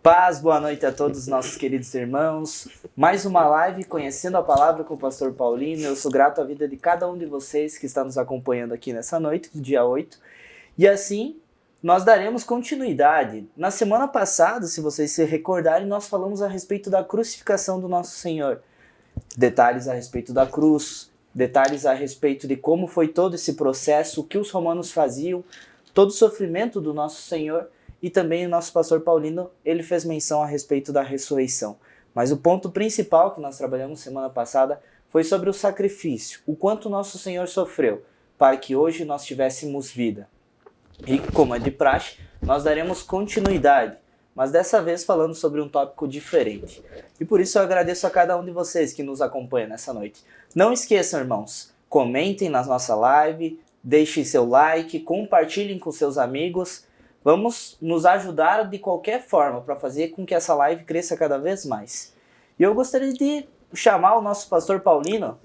Paz, boa noite a todos os nossos queridos irmãos. Mais uma live Conhecendo a Palavra com o Pastor Paulino. Eu sou grato à vida de cada um de vocês que está nos acompanhando aqui nessa noite, do dia 8. E assim, nós daremos continuidade. Na semana passada, se vocês se recordarem, nós falamos a respeito da crucificação do nosso Senhor. Detalhes a respeito da cruz, detalhes a respeito de como foi todo esse processo, o que os romanos faziam, todo o sofrimento do nosso Senhor. E também o nosso pastor Paulino, ele fez menção a respeito da ressurreição. Mas o ponto principal que nós trabalhamos semana passada foi sobre o sacrifício, o quanto nosso Senhor sofreu, para que hoje nós tivéssemos vida. E como é de praxe, nós daremos continuidade, mas dessa vez falando sobre um tópico diferente. E por isso eu agradeço a cada um de vocês que nos acompanha nessa noite. Não esqueçam, irmãos, comentem na nossa live, deixem seu like, compartilhem com seus amigos. Vamos nos ajudar de qualquer forma para fazer com que essa live cresça cada vez mais. E eu gostaria de chamar o nosso pastor Paulino,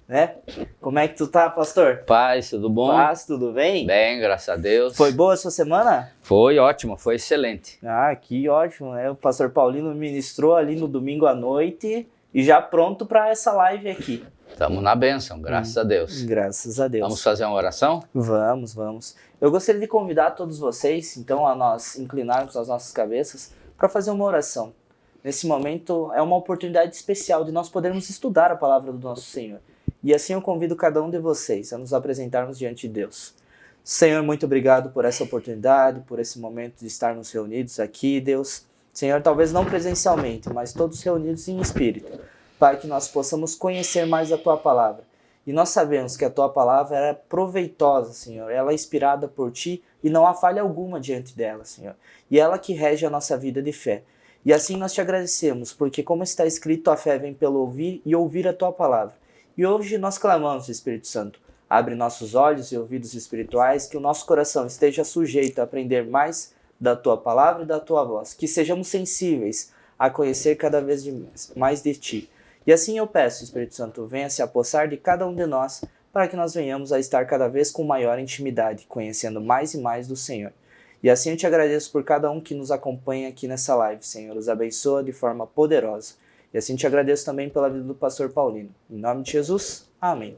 né? Como é que tu tá, pastor? Paz, tudo bom? Paz, tudo bem? Bem, graças a Deus. Foi boa a sua semana? Foi ótimo, foi excelente. Ah, que ótimo, né? O pastor Paulino ministrou ali no domingo à noite e já pronto para essa live aqui. Estamos na bênção, graças a Deus. Graças a Deus. Vamos fazer uma oração? Vamos. Eu gostaria de convidar todos vocês, então, a nós inclinarmos as nossas cabeças para fazer uma oração. Nesse momento, é uma oportunidade especial de nós podermos estudar a palavra do nosso Senhor. E assim eu convido cada um de vocês a nos apresentarmos diante de Deus. Senhor, muito obrigado por essa oportunidade, por esse momento de estarmos reunidos aqui, Deus. Senhor, talvez não presencialmente, mas todos reunidos em espírito, para que nós possamos conhecer mais a Tua palavra. E nós sabemos que a Tua palavra é proveitosa, Senhor. Ela é inspirada por Ti e não há falha alguma diante dela, Senhor. E ela que rege a nossa vida de fé. E assim nós Te agradecemos, porque como está escrito, a fé vem pelo ouvir e ouvir a Tua palavra. E hoje nós clamamos, Espírito Santo, abre nossos olhos e ouvidos espirituais, que o nosso coração esteja sujeito a aprender mais da Tua palavra e da Tua voz. Que sejamos sensíveis a conhecer cada vez mais de Ti. E assim eu peço, Espírito Santo, venha se apossar de cada um de nós, para que nós venhamos a estar cada vez com maior intimidade, conhecendo mais e mais do Senhor. E assim eu te agradeço por cada um que nos acompanha aqui nessa live, Senhor. Os abençoa de forma poderosa. E assim te agradeço também pela vida do pastor Paulino. Em nome de Jesus, amém.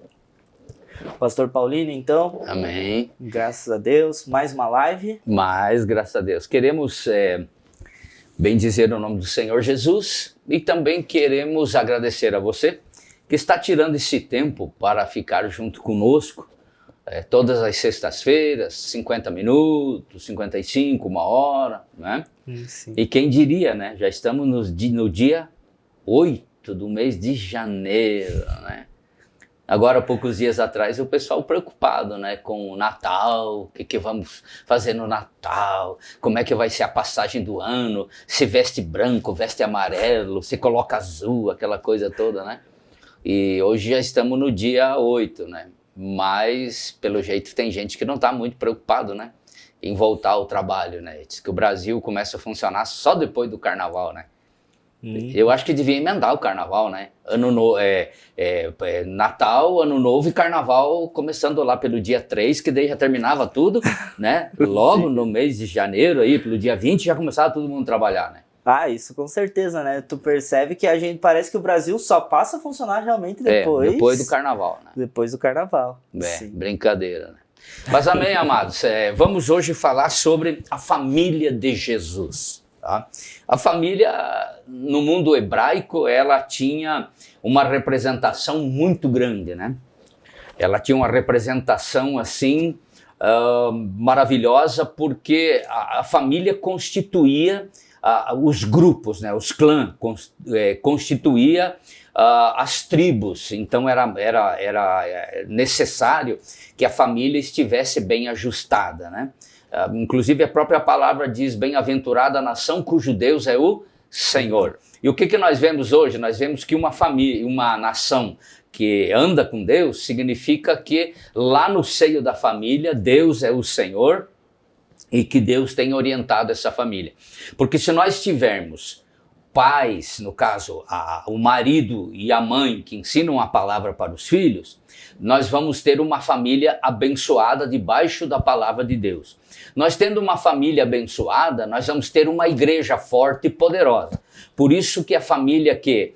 Pastor Paulino, então. Amém. Graças a Deus, mais uma live. Mas, graças a Deus, queremos bendizer o nome do Senhor Jesus e também queremos agradecer a você que está tirando esse tempo para ficar junto conosco todas as sextas-feiras, 50 minutos, 55, uma hora, né? Sim. E quem diria, né? Já estamos no dia 8 do mês de janeiro, né? Agora, há poucos dias atrás, o pessoal preocupado, né, com o Natal, o que vamos fazer no Natal, como é que vai ser a passagem do ano, se veste branco, veste amarelo, se coloca azul, aquela coisa toda, né? E hoje já estamos no dia 8, né? Mas, pelo jeito, tem gente que não está muito preocupado, né, em voltar ao trabalho, né? Diz que o Brasil começa a funcionar só depois do Carnaval, né? Eu acho que devia emendar o Carnaval, né? Natal, Ano Novo e Carnaval começando lá pelo dia 3, que daí já terminava tudo, né? Logo no mês de janeiro, aí, pelo dia 20, já começava todo mundo a trabalhar, né? Ah, isso com certeza, né? Tu percebe que a gente parece que o Brasil só passa a funcionar realmente depois... depois do Carnaval, né? Depois do Carnaval. Brincadeira, né? Mas amém, amados. Vamos hoje falar sobre a família de Jesus. Tá? A família, no mundo hebraico, ela tinha uma representação muito grande, né? Ela tinha uma representação, assim, maravilhosa, porque a família constituía os grupos, né? Os clãs, constituía as tribos. Então era necessário que a família estivesse bem ajustada, né? Inclusive a própria palavra diz: bem-aventurada a nação cujo Deus é o Senhor. E o que nós vemos hoje? Nós vemos que uma família, uma nação que anda com Deus, significa que lá no seio da família, Deus é o Senhor e que Deus tem orientado essa família. Porque se nós tivermos pais, no caso, o marido e a mãe que ensinam a palavra para os filhos, nós vamos ter uma família abençoada debaixo da palavra de Deus. Nós tendo uma família abençoada, nós vamos ter uma igreja forte e poderosa. Por isso que a família que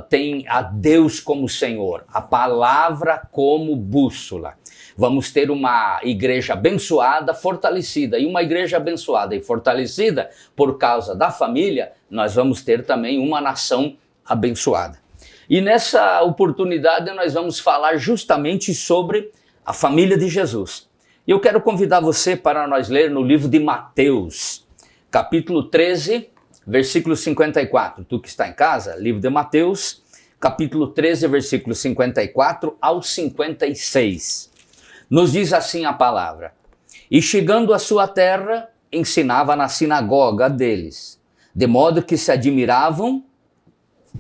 tem a Deus como Senhor, a palavra como bússola, vamos ter uma igreja abençoada, fortalecida. E uma igreja abençoada e fortalecida por causa da família, nós vamos ter também uma nação abençoada. E nessa oportunidade nós vamos falar justamente sobre a família de Jesus. E eu quero convidar você para nós ler no livro de Mateus, capítulo 13, versículo 54. Tu que está em casa, livro de Mateus, capítulo 13, versículo 54 ao 56. Nos diz assim a palavra: E chegando à sua terra, ensinava na sinagoga deles, de modo que se admiravam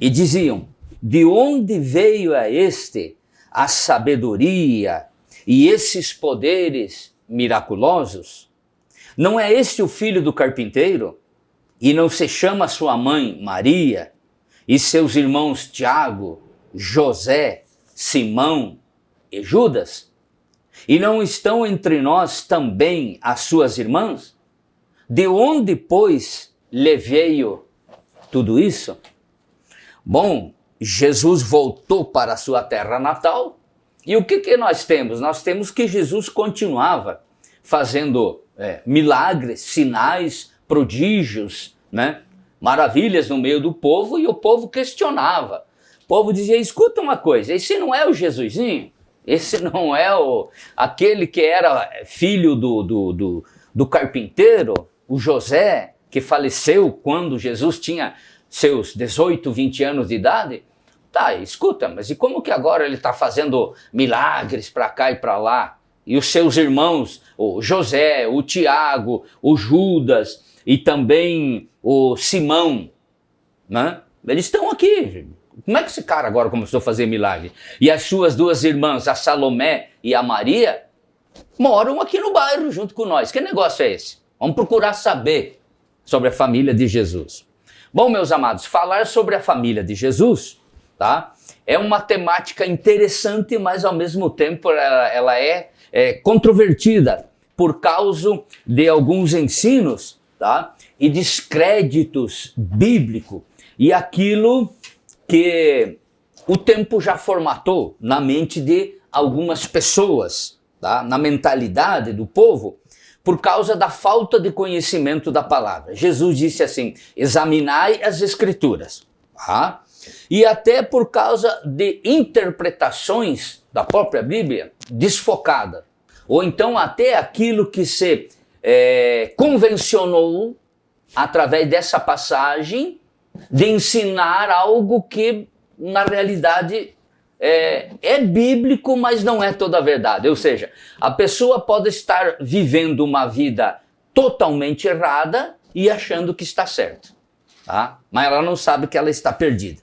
e diziam: De onde veio a este a sabedoria e esses poderes miraculosos? Não é este o filho do carpinteiro? E não se chama sua mãe Maria, e seus irmãos Tiago, José, Simão e Judas? E não estão entre nós também as suas irmãs? De onde, pois, lhe veio tudo isso? Bom, Jesus voltou para a sua terra natal, e o que nós temos? Nós temos que Jesus continuava fazendo milagres, sinais, prodígios, né? Maravilhas no meio do povo, e o povo questionava. O povo dizia: escuta uma coisa, esse não é o Jesusinho? Esse não é aquele que era filho do carpinteiro, o José, que faleceu quando Jesus tinha seus 18, 20 anos de idade? Tá, escuta, mas e como que agora ele está fazendo milagres para cá e para lá? E os seus irmãos, o José, o Tiago, o Judas e também o Simão, né? Eles estão aqui. Como é que esse cara agora começou a fazer milagre? E as suas duas irmãs, a Salomé e a Maria, moram aqui no bairro junto com nós. Que negócio é esse? Vamos procurar saber sobre a família de Jesus. Bom, meus amados, falar sobre a família de Jesus, tá? É uma temática interessante, mas ao mesmo tempo ela é controvertida por causa de alguns ensinos, tá? E descréditos bíblicos e aquilo que o tempo já formatou na mente de algumas pessoas, tá? Na mentalidade do povo, por causa da falta de conhecimento da palavra. Jesus disse assim: examinai as escrituras, tá? E até por causa de interpretações da própria Bíblia desfocada, ou então até aquilo que se convencionou através dessa passagem de ensinar algo que na realidade é bíblico, mas não é toda a verdade. Ou seja, a pessoa pode estar vivendo uma vida totalmente errada e achando que está certo, tá? Mas ela não sabe que ela está perdida.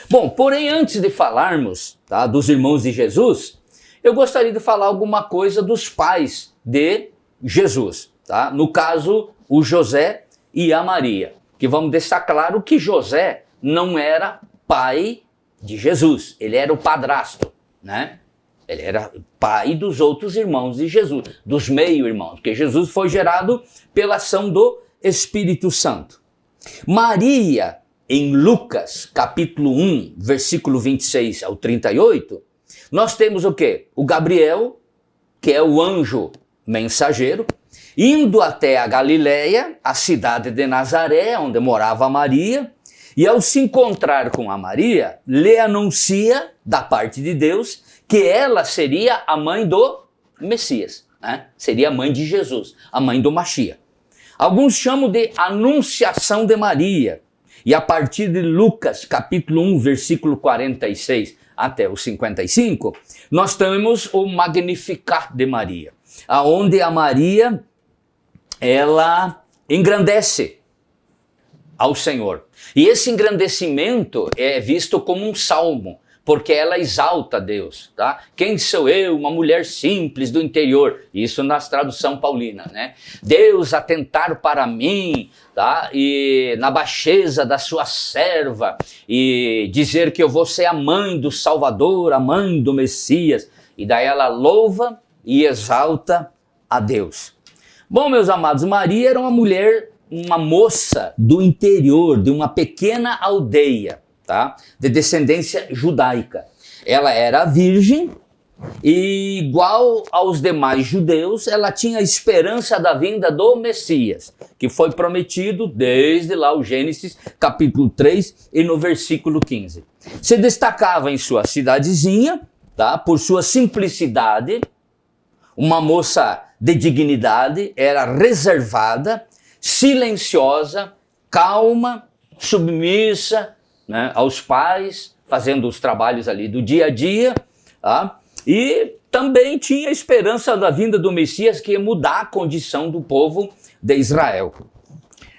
Bom, porém, antes de falarmos, tá, dos irmãos de Jesus, eu gostaria de falar alguma coisa dos pais de Jesus, tá? No caso, o José e a Maria, que vamos deixar claro que José não era pai de Jesus, ele era o padrasto, né? Ele era pai dos outros irmãos de Jesus, dos meio-irmãos, porque Jesus foi gerado pela ação do Espírito Santo. Maria, em Lucas, capítulo 1, versículo 26 ao 38, nós temos o quê? O Gabriel, que é o anjo mensageiro, indo até a Galileia, a cidade de Nazaré, onde morava Maria, e ao se encontrar com a Maria, lhe anuncia, da parte de Deus, que ela seria a mãe do Messias, né? Seria a mãe de Jesus, a mãe do Machia. Alguns chamam de anunciação de Maria. E a partir de Lucas, capítulo 1, versículo 46 até o 55, nós temos o Magnificat de Maria, aonde a Maria, ela engrandece ao Senhor. E esse engrandecimento é visto como um salmo, porque ela exalta Deus, tá? Quem sou eu, uma mulher simples do interior? Isso na tradução paulina, né? Deus atentar para mim, tá? E na baixeza da sua serva, e dizer que eu vou ser a mãe do Salvador, a mãe do Messias. E daí ela louva e exalta a Deus. Bom, meus amados, Maria era uma mulher, uma moça do interior, de uma pequena aldeia, tá? De descendência judaica. Ela era virgem e, igual aos demais judeus, ela tinha a esperança da vinda do Messias, que foi prometido desde lá o Gênesis capítulo 3 e no versículo 15. Se destacava em sua cidadezinha, tá? Por sua simplicidade, uma moça de dignidade, era reservada, silenciosa, calma, submissa, né, aos pais, fazendo os trabalhos ali do dia a dia, tá? E também tinha a esperança da vinda do Messias, que ia mudar a condição do povo de Israel.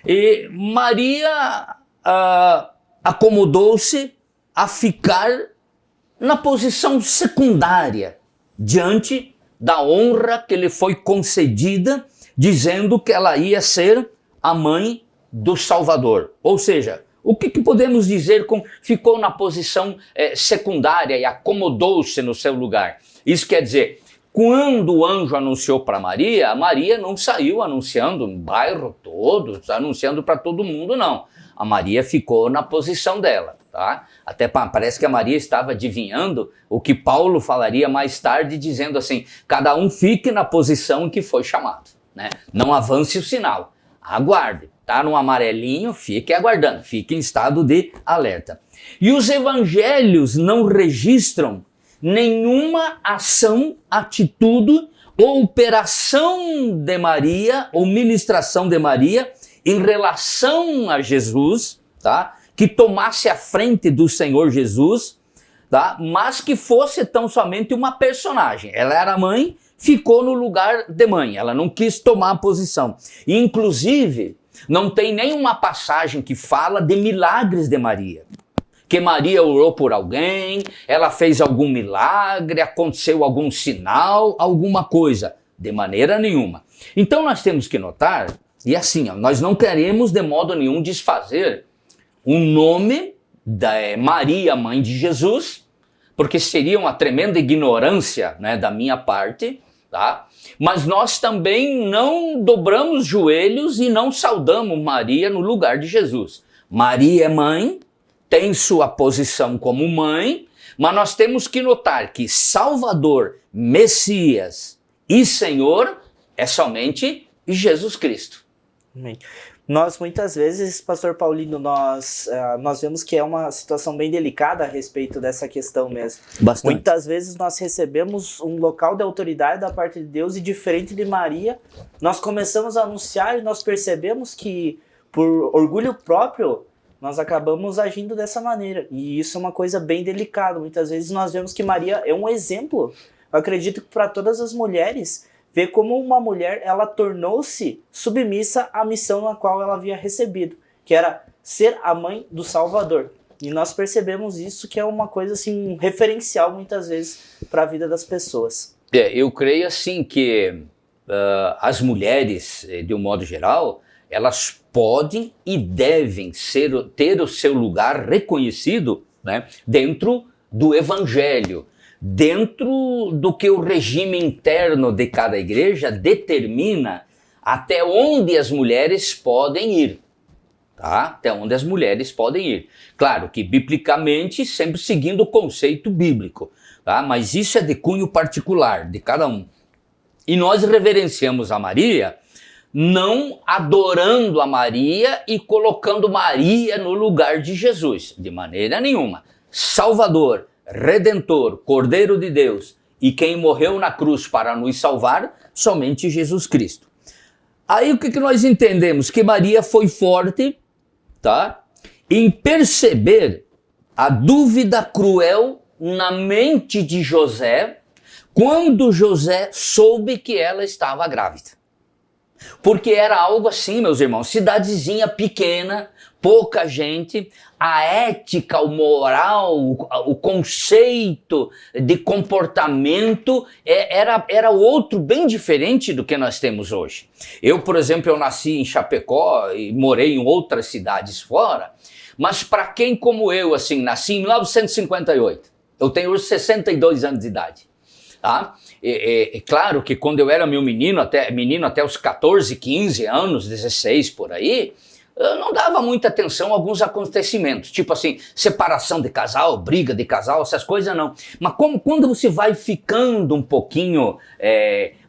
E Maria acomodou-se a ficar na posição secundária diante da honra que lhe foi concedida, dizendo que ela ia ser a mãe do Salvador. Ou seja, o que podemos dizer com ficou na posição secundária e acomodou-se no seu lugar? Isso quer dizer, quando o anjo anunciou para Maria, Maria não saiu anunciando no bairro todo, anunciando para todo mundo, não. A Maria ficou na posição dela, tá? Até parece que a Maria estava adivinhando o que Paulo falaria mais tarde, dizendo assim, cada um fique na posição em que foi chamado, né? Não avance o sinal, aguarde. Tá no amarelinho, fique aguardando, fique em estado de alerta. E os evangelhos não registram nenhuma ação, atitude ou operação de Maria ou ministração de Maria em relação a Jesus, tá? Que tomasse a frente do Senhor Jesus, tá? Mas que fosse tão somente uma personagem. Ela era mãe, ficou no lugar de mãe, ela não quis tomar a posição. E, inclusive, não tem nenhuma passagem que fala de milagres de Maria. Que Maria orou por alguém, ela fez algum milagre, aconteceu algum sinal, alguma coisa. De maneira nenhuma. Então nós temos que notar, e assim, nós não queremos de modo nenhum desfazer o nome da Maria, mãe de Jesus, porque seria uma tremenda ignorância, né, da minha parte, tá? Mas nós também não dobramos joelhos e não saudamos Maria no lugar de Jesus. Maria é mãe, tem sua posição como mãe, mas nós temos que notar que Salvador, Messias e Senhor é somente Jesus Cristo. Amém. Nós muitas vezes, pastor Paulino, nós vemos que é uma situação bem delicada a respeito dessa questão mesmo. Bastante. Muitas vezes nós recebemos um local de autoridade da parte de Deus e diferente de Maria, nós começamos a anunciar e nós percebemos que por orgulho próprio nós acabamos agindo dessa maneira. E isso é uma coisa bem delicada. Muitas vezes nós vemos que Maria é um exemplo. Eu acredito que para todas as mulheres, ver como uma mulher, ela tornou-se submissa à missão na qual ela havia recebido, que era ser a mãe do Salvador. E nós percebemos isso, que é uma coisa assim, referencial muitas vezes para a vida das pessoas. Eu creio assim que as mulheres, de um modo geral, elas podem e devem ter o seu lugar reconhecido, né, dentro do Evangelho, dentro do que o regime interno de cada igreja determina até onde as mulheres podem ir, tá? Até onde as mulheres podem ir. Claro que biblicamente sempre seguindo o conceito bíblico, tá? Mas isso é de cunho particular de cada um. E nós reverenciamos a Maria não adorando a Maria e colocando Maria no lugar de Jesus, de maneira nenhuma. Salvador, Redentor, Cordeiro de Deus e quem morreu na cruz para nos salvar, somente Jesus Cristo. Aí o que nós entendemos? Que Maria foi forte, tá? Em perceber a dúvida cruel na mente de José, quando José soube que ela estava grávida. Porque era algo assim, meus irmãos, cidadezinha pequena, pouca gente, a ética, o moral, o conceito de comportamento era outro bem diferente do que nós temos hoje. Eu, por exemplo, eu nasci em Chapecó e morei em outras cidades fora, mas para quem como eu, assim, nasci em 1958, eu tenho hoje 62 anos de idade. Tá? É claro que quando eu era menino até os 14, 15 anos, 16 por aí, eu não dava muita atenção a alguns acontecimentos, tipo assim, separação de casal, briga de casal, essas coisas não. Mas quando você vai ficando um pouquinho,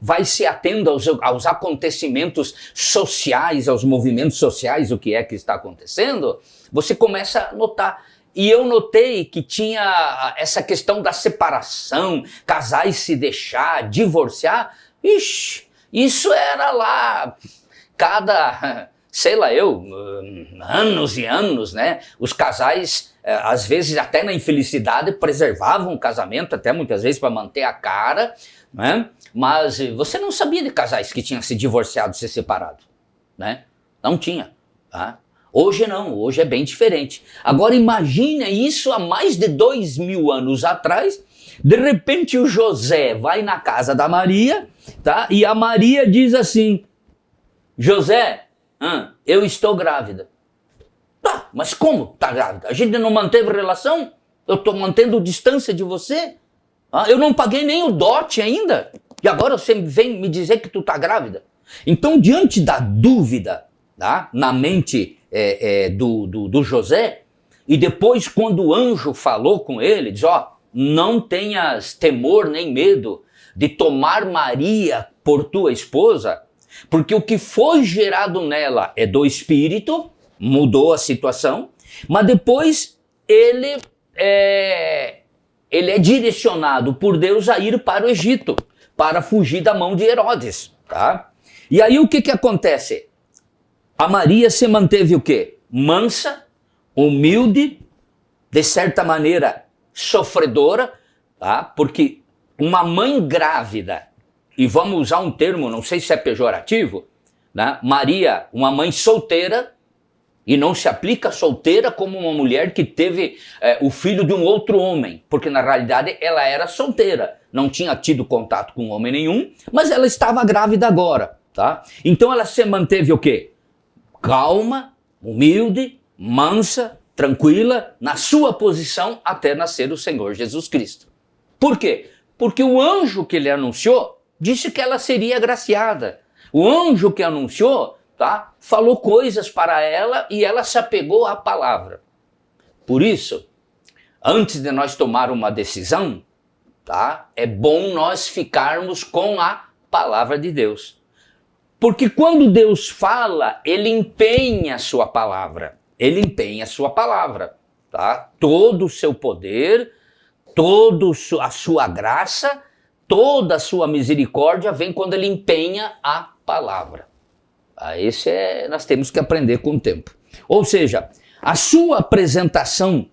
vai se atendo aos acontecimentos sociais, aos movimentos sociais, o que é que está acontecendo, você começa a notar. E eu notei que tinha essa questão da separação, casais se deixar, divorciar. Ixi, isso era lá, sei lá anos e anos, né? Os casais, às vezes até na infelicidade, preservavam o casamento, até muitas vezes para manter a cara, né? Mas você não sabia de casais que tinham se divorciado, se separado, né? Não tinha, tá? Hoje não, hoje é bem diferente. Agora imagine isso há mais de 2000 anos atrás, de repente o José vai na casa da Maria, tá? E a Maria diz assim, José, eu estou grávida. Tá, mas como tá grávida? A gente não manteve relação? Eu estou mantendo distância de você? Eu não paguei nem o dote ainda? E agora você vem me dizer que tu tá grávida? Então, diante da dúvida, tá, na mente do José, e depois quando o anjo falou com ele, diz, não tenhas temor nem medo de tomar Maria por tua esposa, porque o que foi gerado nela é do Espírito, mudou a situação, mas depois ele é direcionado por Deus a ir para o Egito, para fugir da mão de Herodes, tá? E aí o que acontece? A Maria se manteve o quê? Mansa, humilde, de certa maneira sofredora, tá? Porque uma mãe grávida, e vamos usar um termo, não sei se é pejorativo, né? Maria, uma mãe solteira, e não se aplica solteira como uma mulher que teve o filho de um outro homem, porque na realidade ela era solteira, não tinha tido contato com homem nenhum, mas ela estava grávida agora, tá? Então ela se manteve o quê? Calma, humilde, mansa, tranquila, na sua posição até nascer o Senhor Jesus Cristo. Por quê? Porque o anjo que lhe anunciou disse que ela seria agraciada. O anjo que anunciou, tá, falou coisas para ela e ela se apegou à palavra. Por isso, antes de nós tomar uma decisão, tá, é bom nós ficarmos com a palavra de Deus. Porque quando Deus fala, Ele empenha a sua palavra. Ele empenha a sua palavra, tá? Todo o seu poder, toda a sua graça, toda a sua misericórdia vem quando Ele empenha a palavra. Nós temos que aprender com o tempo. Ou seja, a sua apresentação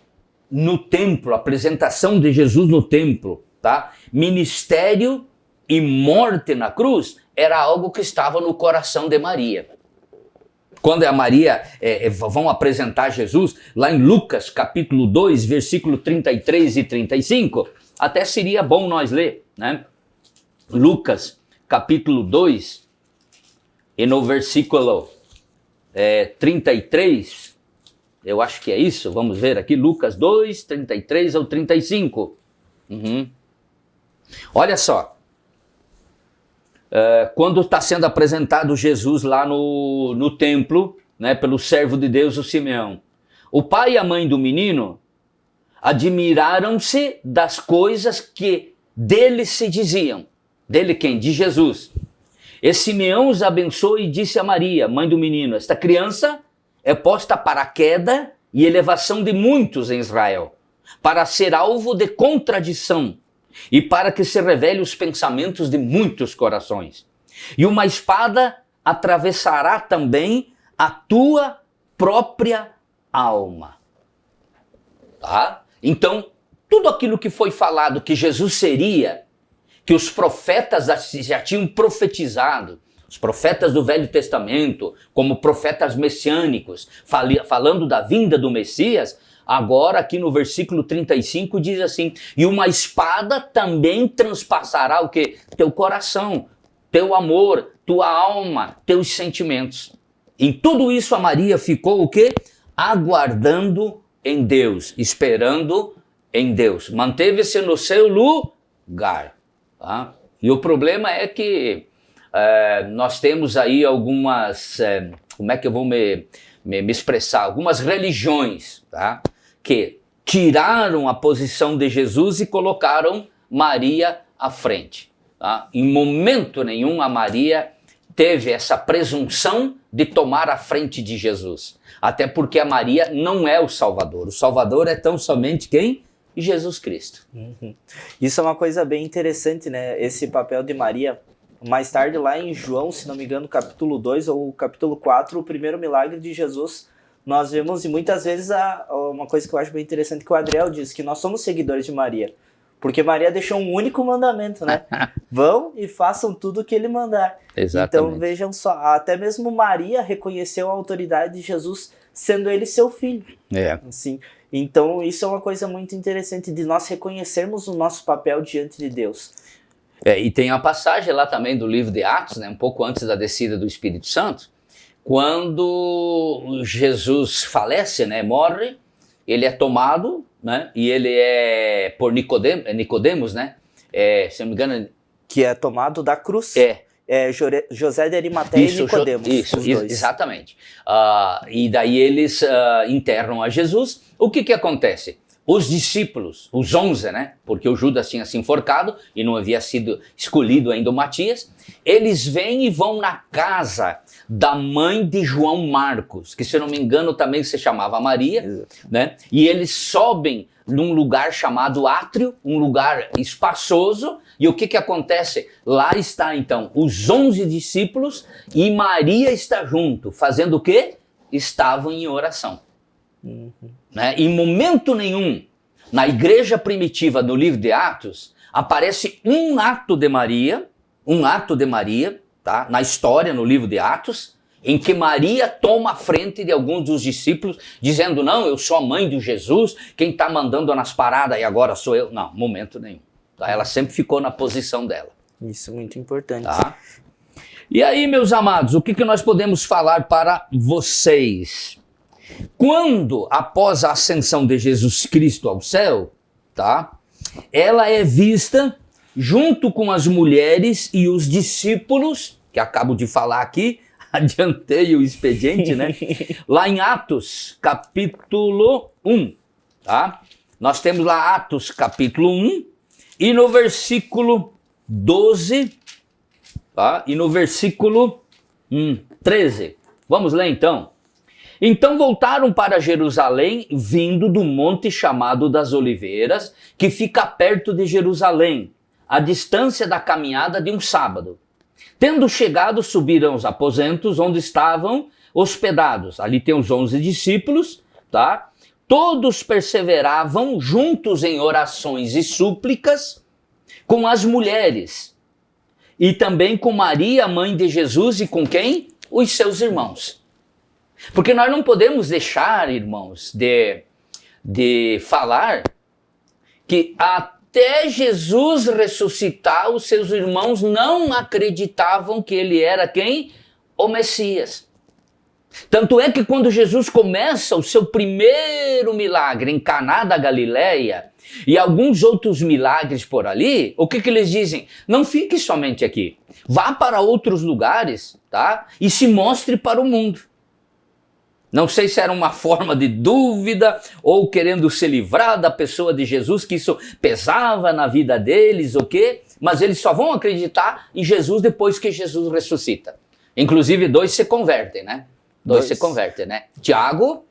no templo, a apresentação de Jesus no templo, tá? Ministério e morte na cruz, era algo que estava no coração de Maria. Quando a Maria vão apresentar Jesus, lá em Lucas capítulo 2, versículo 33 e 35, até seria bom nós ler, né? Lucas capítulo 2, e no versículo 33, eu acho que é isso, vamos ver aqui, Lucas 2, 33 ao 35. Olha só. Quando está sendo apresentado Jesus lá no templo, né, pelo servo de Deus, o Simeão, o pai e a mãe do menino admiraram-se das coisas que dele se diziam. Dele quem? De Jesus. E Simeão os abençoou e disse a Maria, mãe do menino, esta criança é posta para a queda e elevação de muitos em Israel, para ser alvo de contradição, e para que se revele os pensamentos de muitos corações. E uma espada atravessará também a tua própria alma. Tá? Então, tudo aquilo que foi falado que Jesus seria, que os profetas já tinham profetizado, os profetas do Velho Testamento, como profetas messiânicos, falando da vinda do Messias, agora aqui no versículo 35 diz assim, e uma espada também transpassará o quê? Teu coração, teu amor, tua alma, teus sentimentos. Em tudo isso a Maria ficou o quê? Aguardando em Deus, esperando em Deus. Manteve-se no seu lugar. Tá? E o problema é que nós temos aí algumas, como é que eu vou me expressar? Algumas religiões, tá? Que tiraram a posição de Jesus e colocaram Maria à frente. Tá? Em momento nenhum a Maria teve essa presunção de tomar a frente de Jesus. Até porque a Maria não é o Salvador. O Salvador é tão somente quem? Jesus Cristo. Uhum. Isso é uma coisa bem interessante, né? Esse papel de Maria. Mais tarde, lá em João, se não me engano, capítulo 2 ou capítulo 4, o primeiro milagre de Jesus, nós vemos, e muitas vezes, uma coisa que eu acho bem interessante que o Adriel diz, que nós somos seguidores de Maria. Porque Maria deixou um único mandamento, né? Vão e façam tudo o que ele mandar. Exatamente. Então, vejam só, até mesmo Maria reconheceu a autoridade de Jesus, sendo ele seu filho. Assim, então, isso é uma coisa muito interessante, de nós reconhecermos o nosso papel diante de Deus. E tem a passagem lá também do livro de Atos, né, um pouco antes da descida do Espírito Santo, quando Jesus falece, né, morre, ele é tomado, né, e ele é por Nicodemos, né, se não me engano... Que é tomado da cruz. José de Arimateia e Nicodemos. Exatamente. E daí eles enterram a Jesus. O que acontece? Os discípulos, os 11, né? Porque o Judas tinha se enforcado e não havia sido escolhido ainda o Matias. Eles vêm e vão na casa da mãe de João Marcos, que se eu não me engano também se chamava Maria, né? E eles sobem num lugar chamado átrio, um lugar espaçoso. E o que acontece? Lá está então os 11 discípulos e Maria está junto, fazendo o quê? Estavam em oração. Né? Em momento nenhum, na igreja primitiva do livro de Atos, aparece um ato de Maria, tá? Na história, no livro de Atos, em que Maria toma a frente de alguns dos discípulos, dizendo, não, eu sou a mãe de Jesus, quem está mandando nas paradas e agora sou eu. Não, momento nenhum. Tá? Ela sempre ficou na posição dela. Isso é muito importante. Tá? E aí, meus amados, o que nós podemos falar para vocês? Quando, após a ascensão de Jesus Cristo ao céu, tá? Ela é vista junto com as mulheres e os discípulos, que acabo de falar aqui, adiantei o expediente, né? Lá em Atos, capítulo 1, tá? Nós temos lá Atos, capítulo 1, e no versículo 12, tá? E no versículo 13. Vamos ler então. Então voltaram para Jerusalém, vindo do monte chamado das Oliveiras, que fica perto de Jerusalém, à distância da caminhada de um sábado. Tendo chegado, subiram aos aposentos onde estavam hospedados. Ali tem os 11 discípulos, tá? Todos perseveravam juntos em orações e súplicas com as mulheres. E também com Maria, mãe de Jesus, e com quem? Os seus irmãos. Porque nós não podemos deixar, irmãos, de falar que até Jesus ressuscitar, os seus irmãos não acreditavam que ele era quem? O Messias. Tanto é que quando Jesus começa o seu primeiro milagre em Caná da Galileia e alguns outros milagres por ali, o que eles dizem? Não fique somente aqui. Vá para outros lugares, tá? E se mostre para o mundo. Não sei se era uma forma de dúvida ou querendo se livrar da pessoa de Jesus, que isso pesava na vida deles, o quê? Mas eles só vão acreditar em Jesus depois que Jesus ressuscita. Inclusive, 2 se convertem, né? 2 se convertem, né? Tiago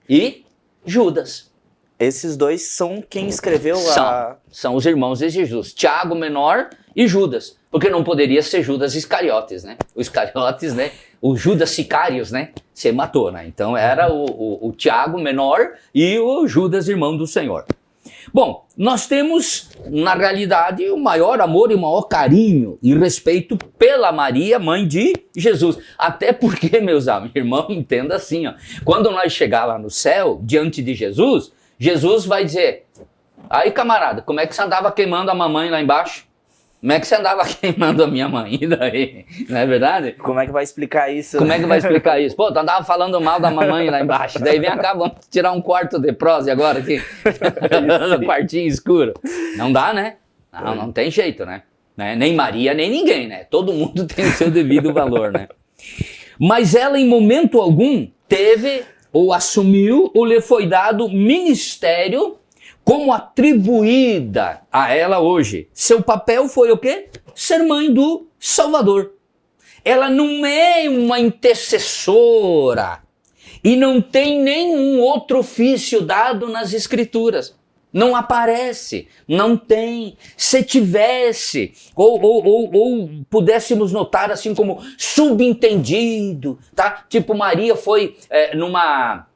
e Judas. Esses 2 são quem escreveu São os irmãos de Jesus. Tiago menor e Judas. Porque não poderia ser Judas Iscariotes, né? O Iscariotes, né? O Judas Sicários, né? Se matou, né? Então era o Tiago menor e o Judas, irmão do Senhor. Bom, nós temos, na realidade, o maior amor e o maior carinho e respeito pela Maria, mãe de Jesus. Até porque, meus amigos, irmão, entenda assim, ó, quando nós chegar lá no céu, diante de Jesus, Jesus vai dizer, aí camarada, como é que você andava queimando a mamãe lá embaixo? Como é que você andava queimando a minha mãe? E daí? Não é verdade? Como é que vai explicar isso? Como é que vai explicar isso? Pô, tu andava falando mal da mamãe lá embaixo. Daí vem cá, vamos tirar um quarto de prose agora aqui. Quartinho escuro. Não dá, né? Não tem jeito, né? Nem Maria, nem ninguém, né? Todo mundo tem o seu devido valor, né? Mas ela, em momento algum, teve ou assumiu ou lhe foi dado ministério como atribuída a ela hoje. Seu papel foi o quê? Ser mãe do Salvador. Ela não é uma intercessora e não tem nenhum outro ofício dado nas Escrituras. Não aparece, não tem. Se tivesse, ou pudéssemos notar assim como subentendido, tá? Tipo, Maria foi numa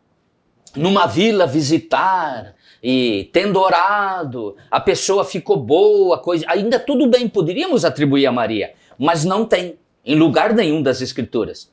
vila visitar e tendo orado, a pessoa ficou boa, coisa. Ainda tudo bem, poderíamos atribuir a Maria, mas não tem em lugar nenhum das Escrituras.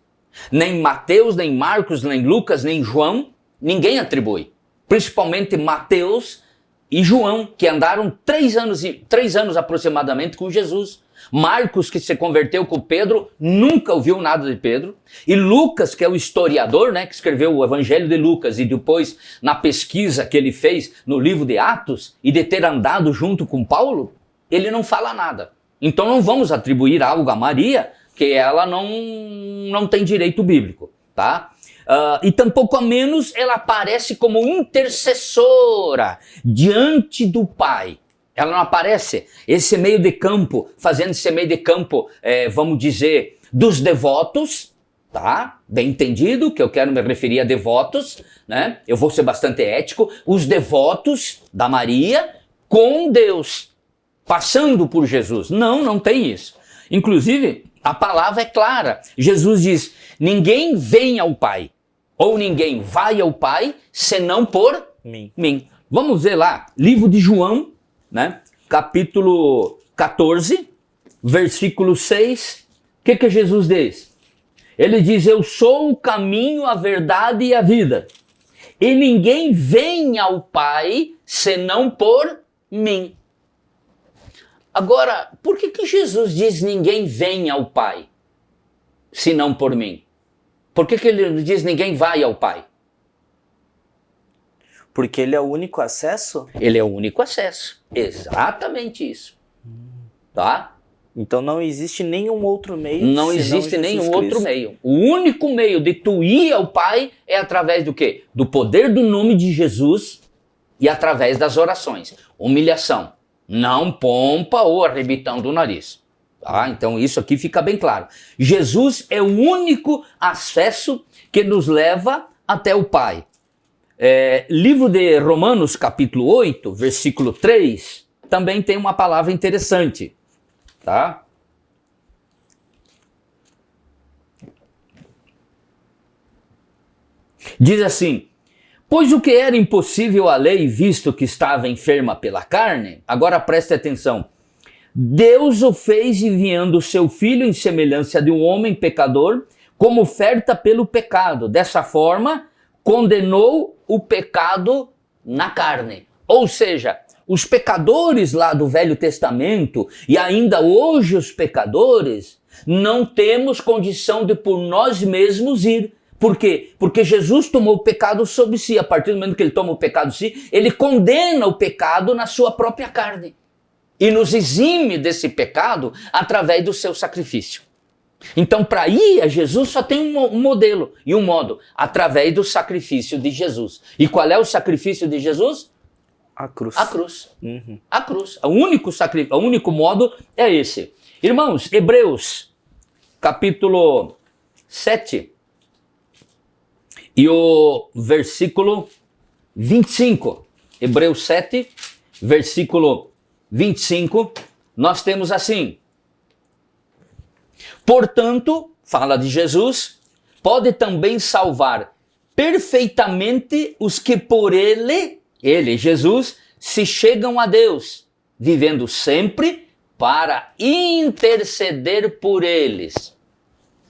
Nem Mateus, nem Marcos, nem Lucas, nem João, ninguém atribui. Principalmente Mateus e João, que andaram 3 anos aproximadamente com Jesus. Marcos, que se converteu com Pedro, nunca ouviu nada de Pedro. E Lucas, que é o historiador, né, que escreveu o Evangelho de Lucas, e depois, na pesquisa que ele fez no livro de Atos, e de ter andado junto com Paulo, ele não fala nada. Então não vamos atribuir algo a Maria, que ela não tem direito bíblico, tá? E tampouco a menos ela aparece como intercessora diante do Pai. Ela não aparece esse meio de campo, fazendo esse meio de campo, vamos dizer, dos devotos, tá? Bem entendido, que eu quero me referir a devotos, né? Eu vou ser bastante ético. Os devotos da Maria com Deus, passando por Jesus. Não tem isso. Inclusive, a palavra é clara. Jesus diz, ninguém vem ao Pai, ou ninguém vai ao Pai, senão por mim. Vamos ver lá, livro de João, né? Capítulo 14, versículo 6. O que Jesus diz? Ele diz, eu sou o caminho, a verdade e a vida. E ninguém vem ao Pai, senão por mim. Agora, por que Jesus diz ninguém vem ao Pai, senão por mim? Por que ele diz ninguém vai ao Pai? Porque ele é o único acesso? Ele é o único acesso. Exatamente isso. Tá? Então não existe nenhum outro meio. Não existe nenhum outro meio. O único meio de tu ir ao Pai é através do quê? Do poder do nome de Jesus e através das orações. Humilhação. Não pompa ou arrebitão do nariz. Tá? Então isso aqui fica bem claro. Jesus é o único acesso que nos leva até o Pai. Livro de Romanos, capítulo 8, versículo 3, também tem uma palavra interessante. Tá? Diz assim, pois o que era impossível à lei, visto que estava enferma pela carne, agora preste atenção, Deus o fez enviando o seu Filho em semelhança de um homem pecador, como oferta pelo pecado. Dessa forma, condenou o pecado na carne. Ou seja, os pecadores lá do Velho Testamento, e ainda hoje os pecadores, não temos condição de por nós mesmos ir. Por quê? Porque Jesus tomou o pecado sobre si. A partir do momento que ele toma o pecado sobre si, ele condena o pecado na sua própria carne. E nos exime desse pecado através do seu sacrifício. Então, para ir a Jesus só tem um modelo e um modo, através do sacrifício de Jesus. E qual é o sacrifício de Jesus? A cruz. A cruz. Uhum. A cruz. O único modo é esse. Irmãos, Hebreus, capítulo 7, e o versículo 25. Hebreus 7, versículo 25, nós temos assim. Portanto, fala de Jesus, pode também salvar perfeitamente os que por ele, Jesus, se chegam a Deus, vivendo sempre para interceder por eles.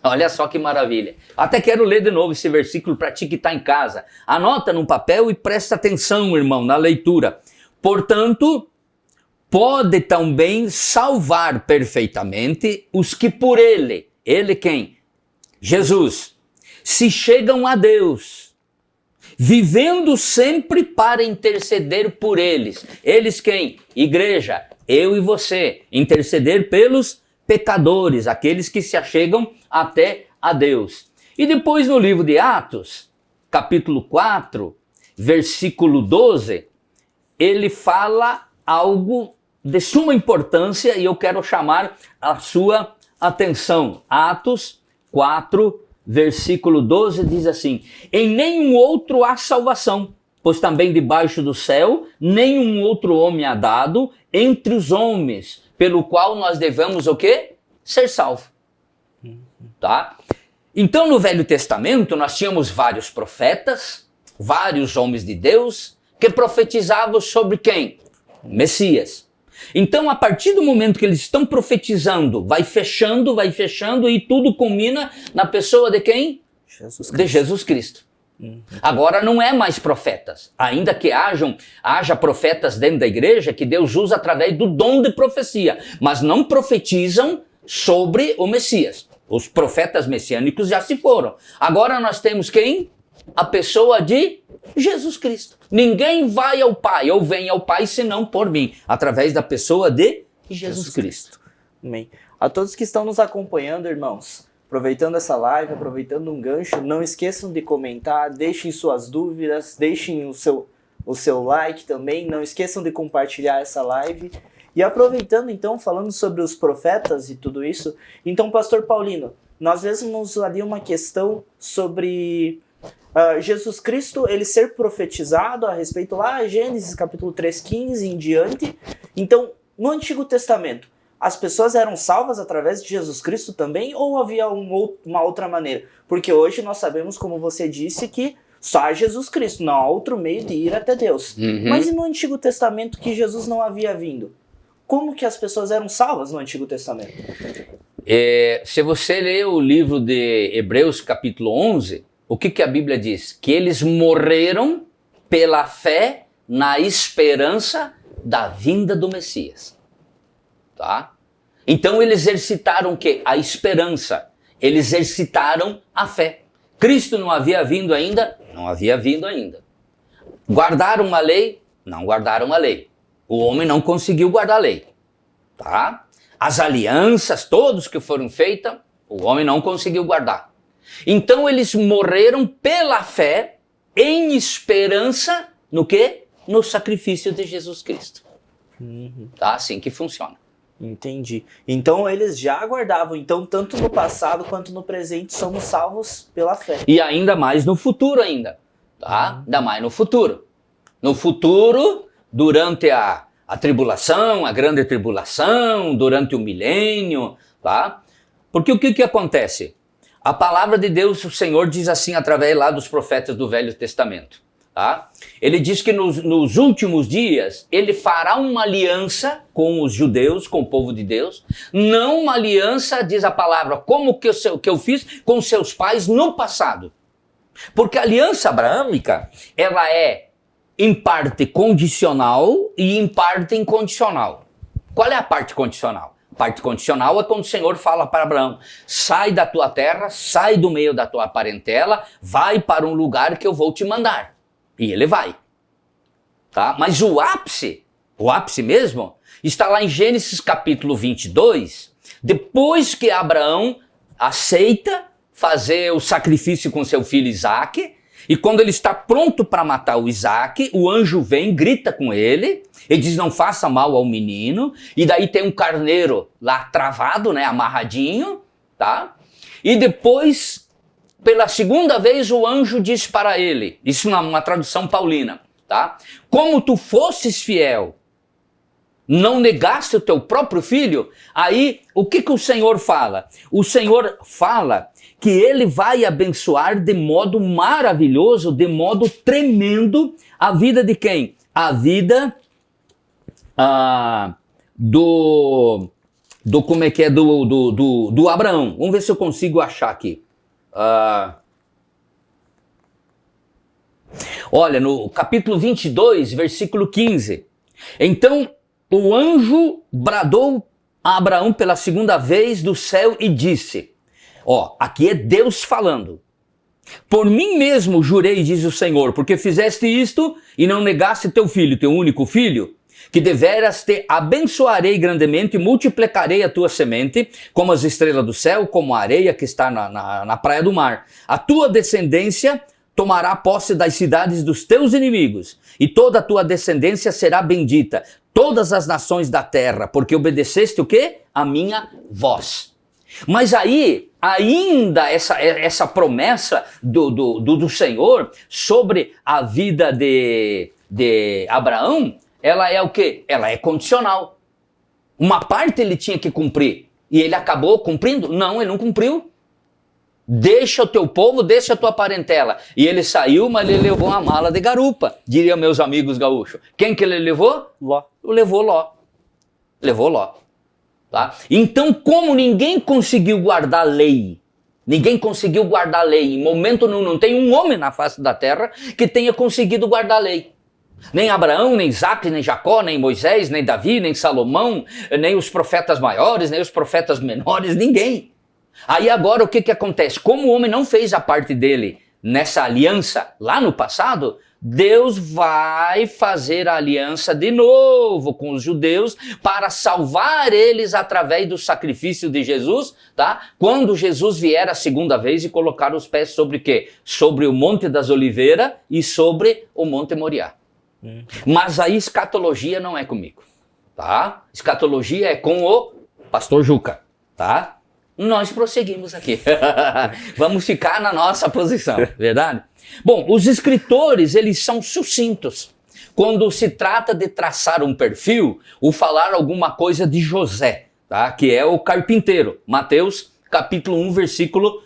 Olha só que maravilha. Até quero ler de novo esse versículo para ti que está em casa. Anota num papel e presta atenção, irmão, na leitura. Portanto, pode também salvar perfeitamente os que por ele quem? Jesus, se chegam a Deus, vivendo sempre para interceder por eles. Eles quem? Igreja, eu e você, interceder pelos pecadores, aqueles que se achegam até a Deus. E depois no livro de Atos, capítulo 4, versículo 12, ele fala algo de suma importância e eu quero chamar a sua atenção. Atos 4, versículo 12 diz assim: em nenhum outro há salvação, pois também debaixo do céu nenhum outro homem há dado entre os homens, pelo qual nós devemos o quê? Ser salvo. Tá? Então no Velho Testamento nós tínhamos vários profetas, vários homens de Deus, que profetizavam sobre quem? Messias. Então a partir do momento que eles estão profetizando, vai fechando e tudo culmina na pessoa de quem? De Jesus Cristo. Agora não é mais profetas, ainda que haja profetas dentro da igreja que Deus usa através do dom de profecia, mas não profetizam sobre o Messias. Os profetas messiânicos já se foram. Agora nós temos quem? A pessoa de Jesus Cristo. Ninguém vai ao Pai ou vem ao Pai senão por mim, através da pessoa de Jesus Cristo. Amém. A todos que estão nos acompanhando, irmãos, aproveitando essa live, aproveitando um gancho, não esqueçam de comentar, deixem suas dúvidas, deixem o seu like também, não esqueçam de compartilhar essa live. E aproveitando então, falando sobre os profetas e tudo isso, então, pastor Paulino, nós vemos ali uma questão sobre Jesus Cristo, ele ser profetizado a respeito lá, Gênesis capítulo 3:15 em diante. Então, no Antigo Testamento, as pessoas eram salvas através de Jesus Cristo também, ou havia uma outra maneira? Porque hoje nós sabemos, como você disse, que só há Jesus Cristo, não há outro meio de ir até Deus. Mas e no Antigo Testamento, que Jesus não havia vindo? Como que as pessoas eram salvas no Antigo Testamento? Se você ler o livro de Hebreus capítulo 11, o que a Bíblia diz? Que eles morreram pela fé na esperança da vinda do Messias. Tá? Então eles exercitaram o quê? A esperança. Eles exercitaram a fé. Cristo não havia vindo ainda? Não havia vindo ainda. Guardaram a lei? Não guardaram a lei. O homem não conseguiu guardar a lei. Tá? As alianças, todos que foram feitas, o homem não conseguiu guardar. Então eles morreram pela fé, em esperança, no quê? No sacrifício de Jesus Cristo. Tá? Assim que funciona. Entendi. Então eles já aguardavam. Então, tanto no passado quanto no presente, somos salvos pela fé. E ainda mais no futuro ainda. Tá? Ainda mais no futuro. No futuro, durante a tribulação, a grande tribulação, durante o milênio, tá? Porque o que acontece? A palavra de Deus, o Senhor diz assim através lá dos profetas do Velho Testamento, tá? Ele diz que nos últimos dias, ele fará uma aliança com os judeus, com o povo de Deus, não uma aliança, diz a palavra, como que eu fiz com seus pais no passado. Porque a aliança abraâmica, ela é em parte condicional e em parte incondicional. Qual é a parte condicional? A parte condicional é quando o Senhor fala para Abraão: sai da tua terra, sai do meio da tua parentela, vai para um lugar que eu vou te mandar. E ele vai. Tá? Mas o ápice mesmo, está lá em Gênesis capítulo 22, depois que Abraão aceita fazer o sacrifício com seu filho Isaque. E quando ele está pronto para matar o Isaque, o anjo vem, grita com ele, ele diz: não faça mal ao menino, e daí tem um carneiro lá travado, né, amarradinho, tá? E depois, pela segunda vez, o anjo diz para ele, isso numa tradução paulina, tá? Como tu fosses fiel, não negaste o teu próprio filho, aí o que o Senhor fala? O Senhor fala que ele vai abençoar de modo maravilhoso, de modo tremendo, a vida de quem? A vida como é que é, do Abraão. Vamos ver se eu consigo achar aqui. Olha, no capítulo 22, versículo 15. Então o anjo bradou a Abraão pela segunda vez do céu e disse, aqui é Deus falando. Por mim mesmo jurei, diz o Senhor, porque fizeste isto e não negaste teu filho, teu único filho, que deveras te abençoarei grandemente e multiplicarei a tua semente, como as estrelas do céu, como a areia que está na praia do mar. A tua descendência tomará posse das cidades dos teus inimigos, e toda a tua descendência será bendita, todas as nações da terra, porque obedeceste o quê? A minha voz. Mas aí, ainda essa promessa do Senhor sobre a vida de Abraão, ela é o quê? Ela é condicional. Uma parte ele tinha que cumprir, e ele acabou cumprindo? Não, ele não cumpriu. Deixa o teu povo, deixa a tua parentela. E ele saiu, mas ele levou uma mala de garupa, diriam meus amigos gaúchos. Quem que ele levou? Ló. Levou Ló. Levou Ló. Tá? Então, como ninguém conseguiu guardar a lei, em momento nenhum, não tem um homem na face da terra que tenha conseguido guardar a lei. Nem Abraão, nem Isaac, nem Jacó, nem Moisés, nem Davi, nem Salomão, nem os profetas maiores, nem os profetas menores, ninguém. Aí agora o que acontece? Como o homem não fez a parte dele nessa aliança lá no passado, Deus vai fazer a aliança de novo com os judeus para salvar eles através do sacrifício de Jesus, tá? Quando Jesus vier a segunda vez e colocar os pés sobre o quê? Sobre o Monte das Oliveiras e sobre o Monte Moriá. Mas a escatologia não é comigo, tá? Escatologia é com o pastor Juca, tá? Nós prosseguimos aqui. Vamos ficar na nossa posição, verdade? Bom, os escritores, eles são sucintos. Quando se trata de traçar um perfil, ou falar alguma coisa de José, tá? Que é o carpinteiro. Mateus, capítulo 1, versículo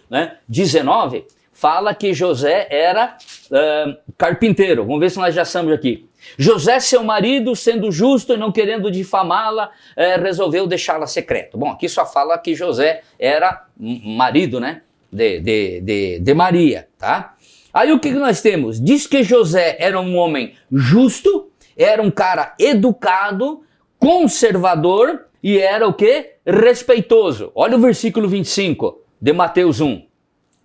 19, fala que José era carpinteiro. Vamos ver se nós já estamos aqui. José, seu marido, sendo justo e não querendo difamá-la, resolveu deixá-la secreto. Bom, aqui só fala que José era marido, né, de Maria, tá? Aí o que nós temos? Diz que José era um homem justo, era um cara educado, conservador e era o quê? Respeitoso. Olha o versículo 25 de Mateus 1.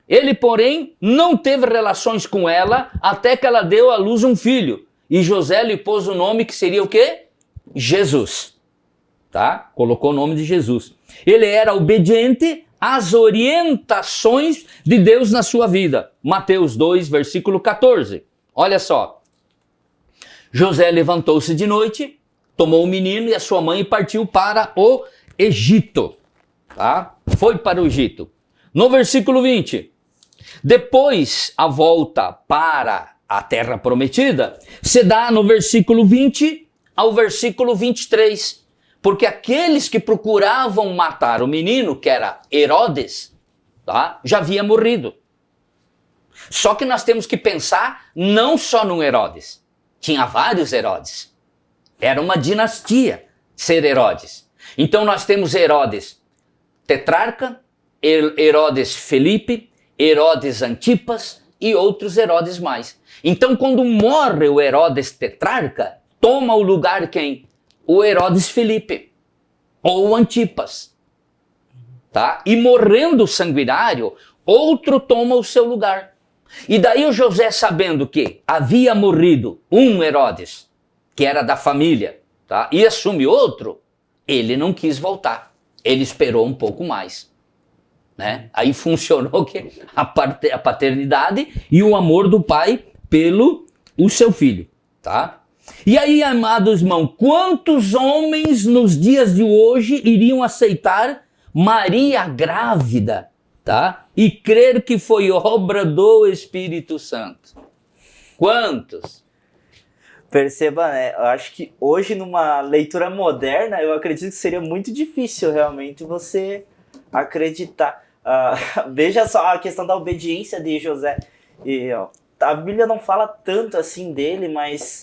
Ele, porém, não teve relações com ela até que ela deu à luz um filho. E José lhe pôs o nome que seria o quê? Jesus. Tá? Colocou o nome de Jesus. Ele era obediente às orientações de Deus na sua vida. Mateus 2, versículo 14. Olha só. José levantou-se de noite, tomou o menino e a sua mãe e partiu para o Egito. Tá? Foi para o Egito. No versículo 20. Depois a volta para a terra prometida se dá no versículo 20 ao versículo 23. Porque aqueles que procuravam matar o menino, que era Herodes, tá, já havia morrido. Só que nós temos que pensar não só no Herodes. Tinha vários Herodes. Era uma dinastia ser Herodes. Então nós temos Herodes tetrarca, Herodes Felipe, Herodes Antipas e outros Herodes mais. Então quando morre o Herodes tetrarca, toma o lugar quem? O Herodes Felipe ou Antipas. Tá? E morrendo o sanguinário, outro toma o seu lugar. E daí o José, sabendo que havia morrido um Herodes, que era da família, tá? E assume outro, ele não quis voltar. Ele esperou um pouco mais. Né? Aí funcionou que a paternidade e o amor do pai pelo o seu filho. Tá? E aí, amados irmãos, quantos homens nos dias de hoje iriam aceitar Maria grávida, tá? E crer que foi obra do Espírito Santo? Quantos? Perceba, né? Eu acho que hoje, numa leitura moderna, eu acredito que seria muito difícil realmente você acreditar. Veja só a questão da obediência de José. E, a Bíblia não fala tanto assim dele, mas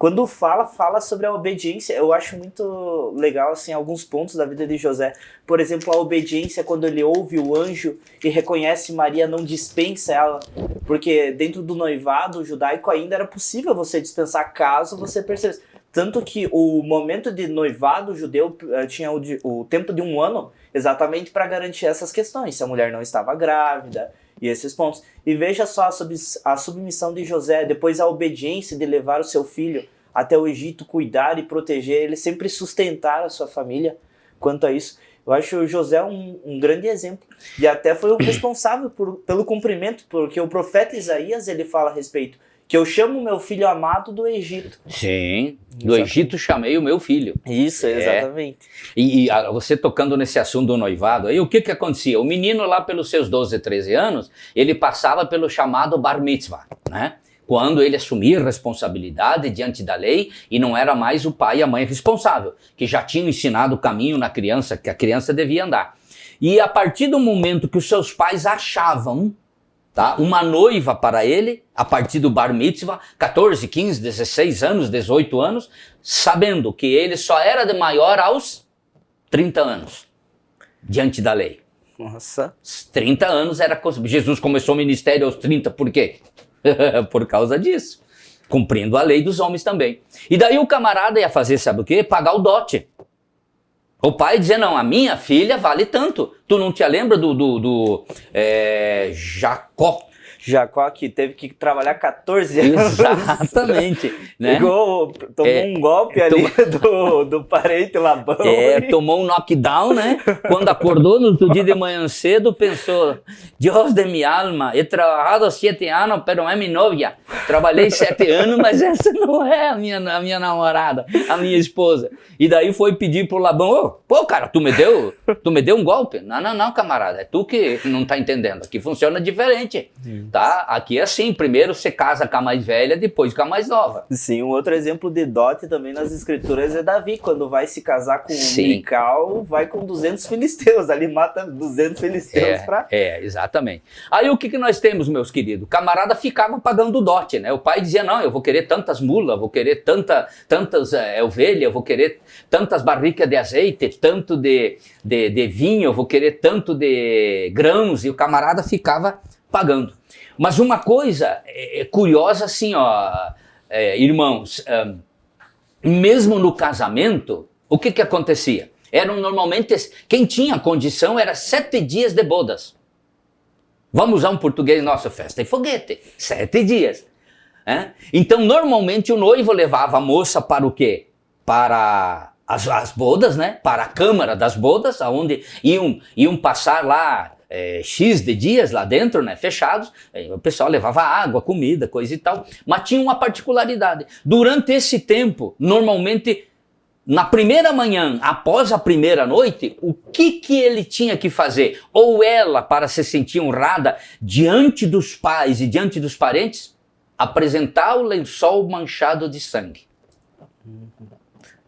quando fala sobre a obediência. Eu acho muito legal, assim, alguns pontos da vida de José. Por exemplo, a obediência quando ele ouve o anjo e reconhece Maria, não dispensa ela. Porque dentro do noivado judaico ainda era possível você dispensar caso você percebesse. Tanto que o momento de noivado judeu tinha o tempo de 1 ano exatamente para garantir essas questões. Se a mulher não estava grávida e esses pontos. E veja só a submissão de José, depois a obediência de levar o seu filho até o Egito, cuidar e proteger, ele sempre sustentar a sua família quanto a isso. Eu acho o José um grande exemplo. E até foi o responsável pelo cumprimento, porque o profeta Isaías ele fala a respeito, que eu chamo meu filho amado do Egito. Sim, do Egito chamei o meu filho. Isso, exatamente. E você tocando nesse assunto do noivado, aí o que acontecia? O menino lá pelos seus 12, 13 anos, ele passava pelo chamado bar mitzvah, né? Quando ele assumia responsabilidade diante da lei e não era mais o pai e a mãe responsável, que já tinham ensinado o caminho na criança, que a criança devia andar. E a partir do momento que os seus pais achavam, tá, uma noiva para ele, a partir do bar mitzvah, 14, 15, 16 anos, 18 anos, sabendo que ele só era de maior aos 30 anos, diante da lei. Nossa. 30 anos era... Jesus começou o ministério aos 30, por quê? Por causa disso. Cumprindo a lei dos homens também. E daí o camarada ia fazer, sabe o quê? Pagar o dote. O pai dizia, não, a minha filha vale tanto. Tu não te lembra do Jacó? Jacó que teve que trabalhar 14 anos. Exatamente. Né? Tomou um golpe ali do parente Labão. Tomou um knockdown, né? Quando acordou no outro dia de manhã cedo, pensou, Deus de minha alma, he trabalhado 7 anos, pero não é minha novia. Trabalhei 7 anos, mas essa não é a minha namorada, a minha esposa. E daí foi pedir pro Labão, pô, cara, tu me deu um golpe? Não, camarada, é tu que não tá entendendo. Aqui funciona diferente. Tá? Aqui é assim, primeiro você casa com a mais velha, depois com a mais nova. Sim, um outro exemplo de dote também nas escrituras é Davi, quando vai se casar com Mical, vai com 200 filisteus, ali mata 200 filisteus pra... Exatamente. Aí o que nós temos, meus queridos? O camarada ficava pagando o dote, né? O pai dizia, não, eu vou querer tantas mulas, vou querer tantas ovelhas, eu vou querer tantas barricas de azeite, tanto de vinho, eu vou querer tanto de grãos, e o camarada ficava pagando. Mas uma coisa curiosa assim, irmãos, mesmo no casamento, o que acontecia? Eram normalmente, quem tinha condição era 7 dias de bodas. Vamos usar um português nosso, festa e foguete, 7 dias. Então normalmente o noivo levava a moça para o quê? Para as bodas, né? Para a câmara das bodas, onde iam passar lá X de dias lá dentro, né, fechados, o pessoal levava água, comida, coisa e tal, mas tinha uma particularidade. Durante esse tempo, normalmente, na primeira manhã, após a primeira noite, o que ele tinha que fazer? Ou ela, para se sentir honrada diante dos pais e diante dos parentes, apresentar o lençol manchado de sangue.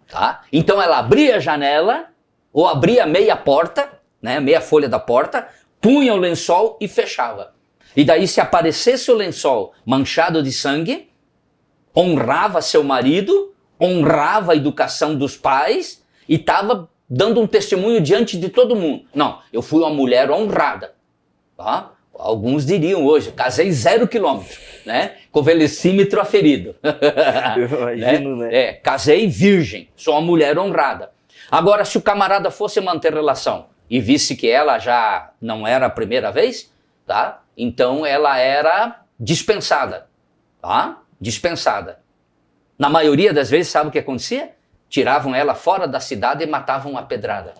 Tá? Então ela abria a janela, ou abria meia porta, né, meia folha da porta, punha o lençol e fechava. E daí, se aparecesse o lençol manchado de sangue, honrava seu marido, honrava a educação dos pais e estava dando um testemunho diante de todo mundo. Não, eu fui uma mulher honrada. Tá? Alguns diriam hoje, casei 0 quilômetro, né? Com o velecímetro aferido. Eu imagino, né? Casei virgem, sou uma mulher honrada. Agora, se o camarada fosse manter relação e visse que ela já não era a primeira vez, tá? Então ela era dispensada, tá? Dispensada. Na maioria das vezes, sabe o que acontecia? Tiravam ela fora da cidade e matavam a pedrada.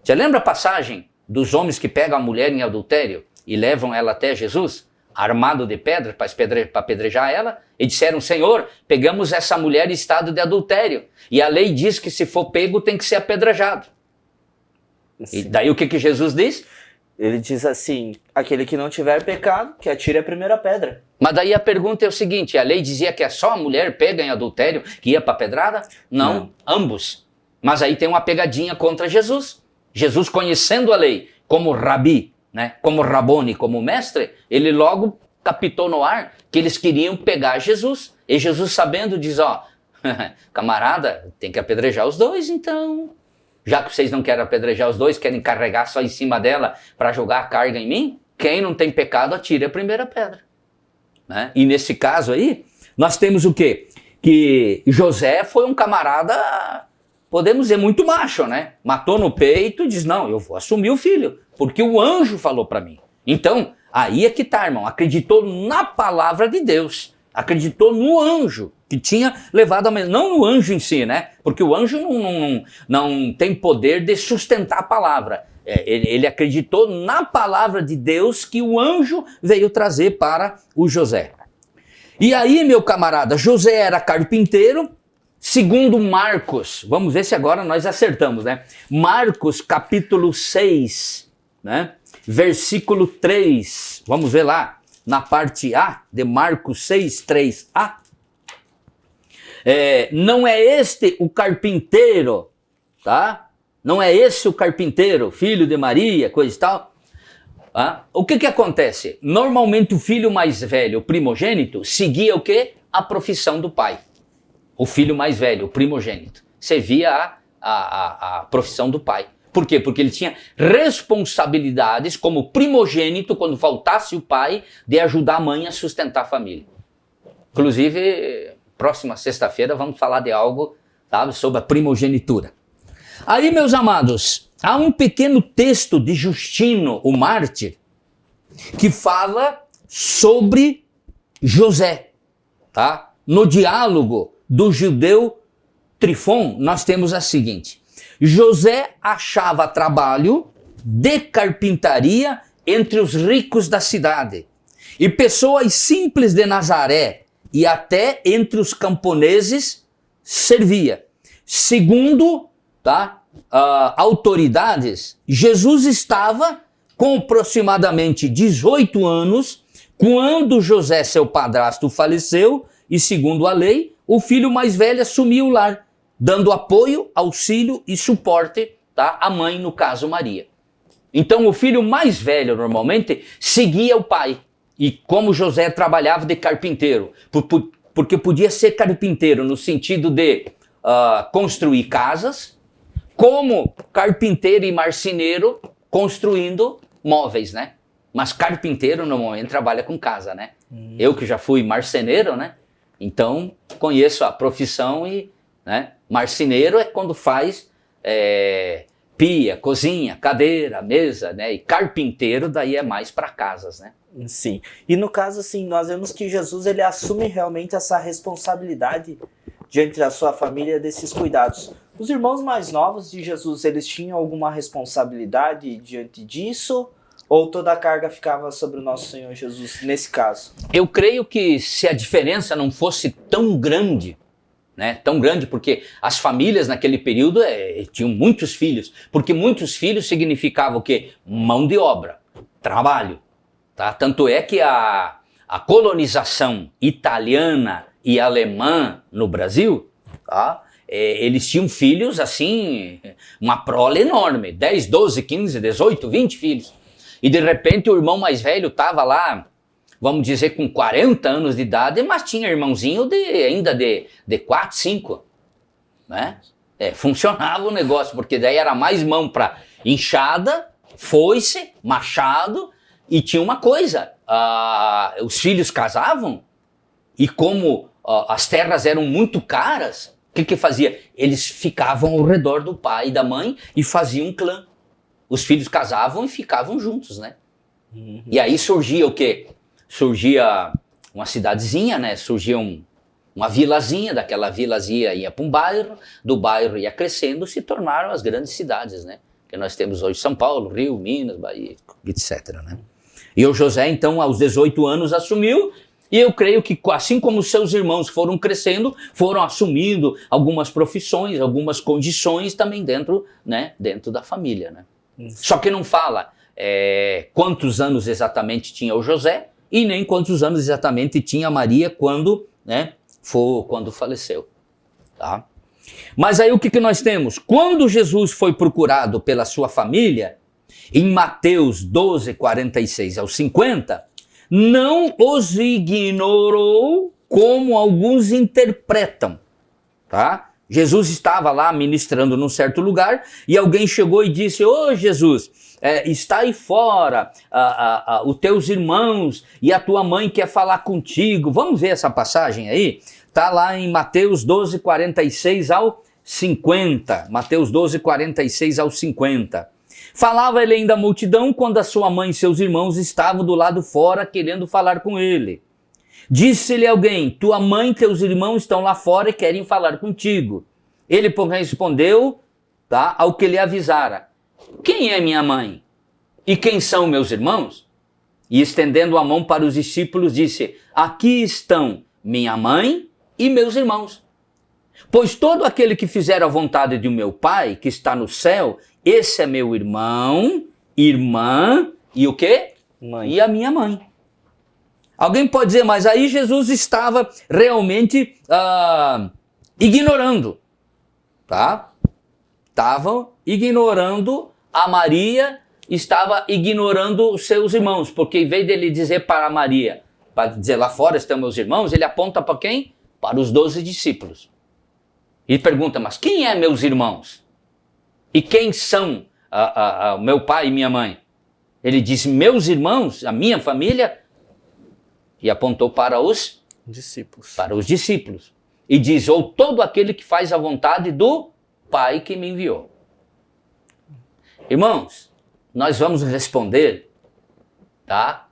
Você lembra a passagem dos homens que pegam a mulher em adultério e levam ela até Jesus, armado de pedra para apedrejar ela, e disseram, Senhor, pegamos essa mulher em estado de adultério, e a lei diz que se for pego tem que ser apedrejado. Sim. E daí o que Jesus diz? Ele diz assim, aquele que não tiver pecado, que atire a primeira pedra. Mas daí a pergunta é o seguinte, a lei dizia que é só a mulher pega em adultério que ia para a pedrada? Não, ambos. Mas aí tem uma pegadinha contra Jesus. Jesus, conhecendo a lei como rabi, né, como rabone, como mestre, ele logo captou no ar que eles queriam pegar Jesus. E Jesus, sabendo, diz, Camarada, tem que apedrejar os dois, então. Já que vocês não querem apedrejar os dois, querem carregar só em cima dela para jogar a carga em mim, quem não tem pecado atire a primeira pedra. Né? E nesse caso aí, nós temos o quê? Que José foi um camarada, podemos dizer, muito macho, né? Matou no peito e diz, não, eu vou assumir o filho, porque o anjo falou para mim. Então, aí é que tá, irmão, acreditou na palavra de Deus, acreditou no anjo que tinha levado a mensagem, não no anjo em si, né? Porque o anjo não tem poder de sustentar a palavra. Ele acreditou na palavra de Deus que o anjo veio trazer para o José. E aí, meu camarada, José era carpinteiro, segundo Marcos, vamos ver se agora nós acertamos, né? Marcos capítulo 6, né? Versículo 3, vamos ver lá, na parte A de Marcos 6, 3a. Não é este o carpinteiro, tá? Não é esse o carpinteiro, filho de Maria, coisa e tal. Ah, o que acontece? Normalmente o filho mais velho, o primogênito, seguia o quê? A profissão do pai. O filho mais velho, o primogênito, servia a profissão do pai. Por quê? Porque ele tinha responsabilidades como primogênito, quando faltasse o pai, de ajudar a mãe a sustentar a família. Inclusive, próxima sexta-feira vamos falar de algo, sabe, sobre a primogenitura. Aí, meus amados, há um pequeno texto de Justino, o mártir, que fala sobre José, tá? No diálogo do judeu Trifon, nós temos a seguinte: José achava trabalho de carpintaria entre os ricos da cidade, e pessoas simples de Nazaré, e até entre os camponeses servia. Segundo autoridades, Jesus estava com aproximadamente 18 anos quando José, seu padrasto, faleceu e, segundo a lei, o filho mais velho assumiu o lar, dando apoio, auxílio e suporte, tá, à mãe, no caso Maria. Então o filho mais velho normalmente seguia o pai. E como José trabalhava de carpinteiro, porque podia ser carpinteiro no sentido de construir casas, como carpinteiro e marceneiro construindo móveis, né? Mas carpinteiro normalmente trabalha com casa, né? Eu que já fui marceneiro, né? Então conheço a profissão e, né? Marceneiro é quando faz pia, cozinha, cadeira, mesa, né? E carpinteiro daí é mais para casas, né? Sim. E no caso, assim, nós vemos que Jesus, ele assume realmente essa responsabilidade diante da sua família desses cuidados. Os irmãos mais novos de Jesus, eles tinham alguma responsabilidade diante disso? Ou toda a carga ficava sobre o nosso Senhor Jesus nesse caso? Eu creio que se a diferença não fosse tão grande, né? Tão grande, porque as famílias naquele período tinham muitos filhos. Porque muitos filhos significava o quê? Mão de obra, trabalho. Tá? Tanto é que a colonização italiana e alemã no Brasil, tá? Eles tinham filhos assim, uma prole enorme, 10, 12, 15, 18, 20 filhos. E de repente o irmão mais velho estava lá, vamos dizer, com 40 anos de idade, mas tinha irmãozinho ainda de 4, 5. Né? Funcionava o negócio, porque daí era mais mão para enxada, foice, machado. E tinha uma coisa, os filhos casavam e como as terras eram muito caras, o que fazia? Eles ficavam ao redor do pai e da mãe e faziam um clã. Os filhos casavam e ficavam juntos, né? Uhum. E aí surgia o quê? Surgia uma cidadezinha, né? Surgia uma vilazinha, daquela vilazinha ia para um bairro, do bairro ia crescendo, se tornaram as grandes cidades, né? Que nós temos hoje São Paulo, Rio, Minas, Bahia, etc, né? E o José, então, aos 18 anos assumiu, e eu creio que, assim como seus irmãos foram crescendo, foram assumindo algumas profissões, algumas condições também dentro da família, né? Só que não fala quantos anos exatamente tinha o José, e nem quantos anos exatamente tinha a Maria quando faleceu. Tá? Mas aí o que nós temos? Quando Jesus foi procurado pela sua família, em Mateus 12, 46 ao 50, não os ignorou como alguns interpretam. tá? Jesus estava lá ministrando num certo lugar e alguém chegou e disse: ô Jesus, está aí fora os teus irmãos e a tua mãe quer falar contigo. Vamos ver essa passagem aí? Está lá em Mateus 12, 46 ao 50. Mateus 12, 46 ao 50. Falava ele ainda à multidão quando a sua mãe e seus irmãos estavam do lado fora querendo falar com ele. Disse-lhe alguém: tua mãe e teus irmãos estão lá fora e querem falar contigo. Ele, porém, respondeu, tá, ao que lhe avisara: quem é minha mãe? E quem são meus irmãos? E estendendo a mão para os discípulos, disse: aqui estão minha mãe e meus irmãos. Pois todo aquele que fizer a vontade de meu Pai, que está no céu, esse é meu irmão, irmã e o quê? Mãe. E a minha mãe. Alguém pode dizer, mas aí Jesus estava realmente ignorando, tá? Estava ignorando a Maria, estava ignorando os seus irmãos, porque em vez dele dizer para Maria, para dizer lá fora estão meus irmãos, ele aponta para quem? Para os 12 discípulos. E pergunta, mas quem é meus irmãos? E quem são meu pai e minha mãe? Ele diz, meus irmãos, a minha família, e apontou para os discípulos. E diz, ou todo aquele que faz a vontade do Pai que me enviou. Irmãos, nós vamos responder, tá?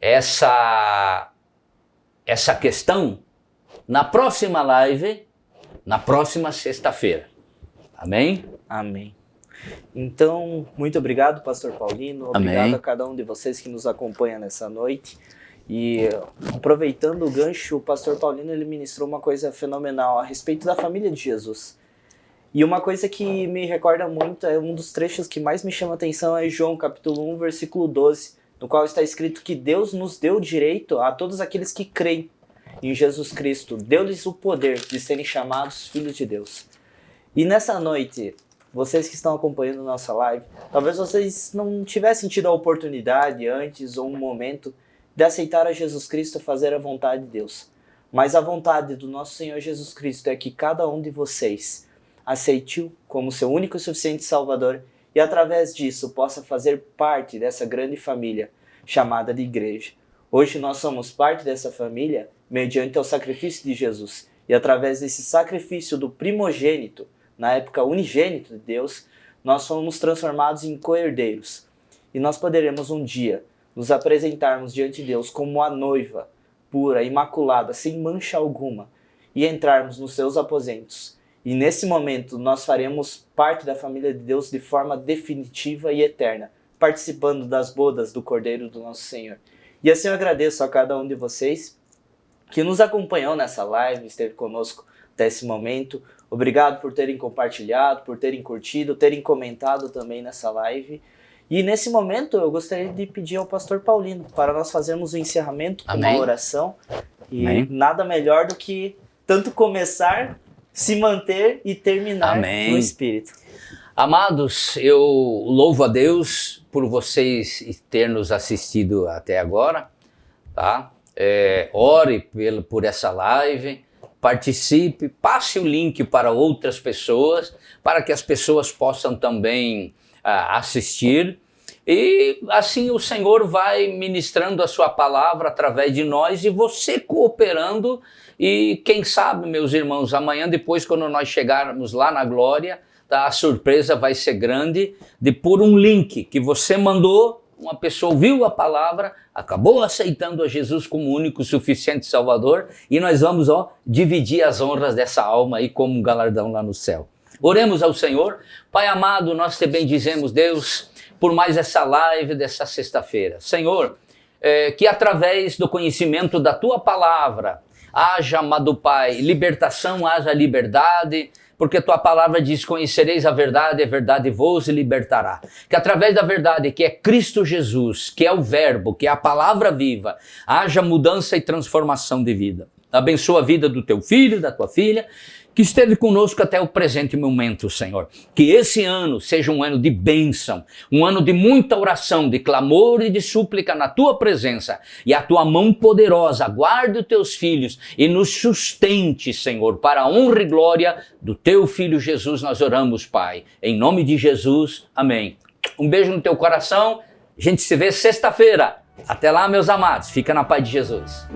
Essa questão na próxima live, na próxima sexta-feira. Amém? Amém. Então, muito obrigado, Pastor Paulino. Obrigado Amém. A cada um de vocês que nos acompanha nessa noite. E aproveitando o gancho, o Pastor Paulino ele ministrou uma coisa fenomenal a respeito da família de Jesus. E uma coisa que me recorda muito, é um dos trechos que mais me chama a atenção, é João capítulo 1, versículo 12, no qual está escrito que Deus nos deu direito a todos aqueles que creem em Jesus Cristo, deu-lhes o poder de serem chamados filhos de Deus. E nessa noite, vocês que estão acompanhando nossa live, talvez vocês não tivessem tido a oportunidade antes ou um momento de aceitar a Jesus Cristo e fazer a vontade de Deus. Mas a vontade do nosso Senhor Jesus Cristo é que cada um de vocês aceite-o como seu único e suficiente Salvador e através disso possa fazer parte dessa grande família chamada de igreja. Hoje nós somos parte dessa família mediante o sacrifício de Jesus e através desse sacrifício do primogênito, na época unigênito de Deus, nós somos transformados em co-herdeiros e nós poderemos um dia nos apresentarmos diante de Deus como a noiva, pura, imaculada, sem mancha alguma, e entrarmos nos seus aposentos. E nesse momento nós faremos parte da família de Deus de forma definitiva e eterna, participando das bodas do Cordeiro do nosso Senhor. E assim eu agradeço a cada um de vocês que nos acompanhou nessa live, esteve conosco até esse momento. Obrigado por terem compartilhado, por terem curtido, terem comentado também nessa live. E nesse momento eu gostaria de pedir ao pastor Paulino para nós fazermos o encerramento com uma oração. E Amém. Nada melhor do que tanto começar, se manter e terminar Amém. No Espírito. Amados, eu louvo a Deus por vocês terem nos assistido até agora. Tá? Ore por essa live, participe, passe o link para outras pessoas, para que as pessoas possam também assistir, e assim o Senhor vai ministrando a sua palavra através de nós e você cooperando, e quem sabe, meus irmãos, amanhã depois quando nós chegarmos lá na glória, tá, a surpresa vai ser grande de por um link que você mandou, uma pessoa ouviu a palavra, acabou aceitando a Jesus como único suficiente Salvador e nós vamos dividir as honras dessa alma aí como um galardão lá no céu. Oremos ao Senhor. Pai amado, nós te bendizemos, Deus, por mais essa live dessa sexta-feira. Senhor, que através do conhecimento da Tua palavra haja, amado Pai, libertação, haja liberdade, porque Tua palavra diz, conhecereis a verdade vos libertará. Que através da verdade, que é Cristo Jesus, que é o Verbo, que é a palavra viva, haja mudança e transformação de vida. Abençoa a vida do Teu filho, da Tua filha, que esteve conosco até o presente momento, Senhor. Que esse ano seja um ano de bênção, um ano de muita oração, de clamor e de súplica na tua presença. E a tua mão poderosa guarde os teus filhos e nos sustente, Senhor, para a honra e glória do teu Filho Jesus nós oramos, Pai. Em nome de Jesus, amém. Um beijo no teu coração, a gente se vê sexta-feira. Até lá, meus amados, fica na paz de Jesus.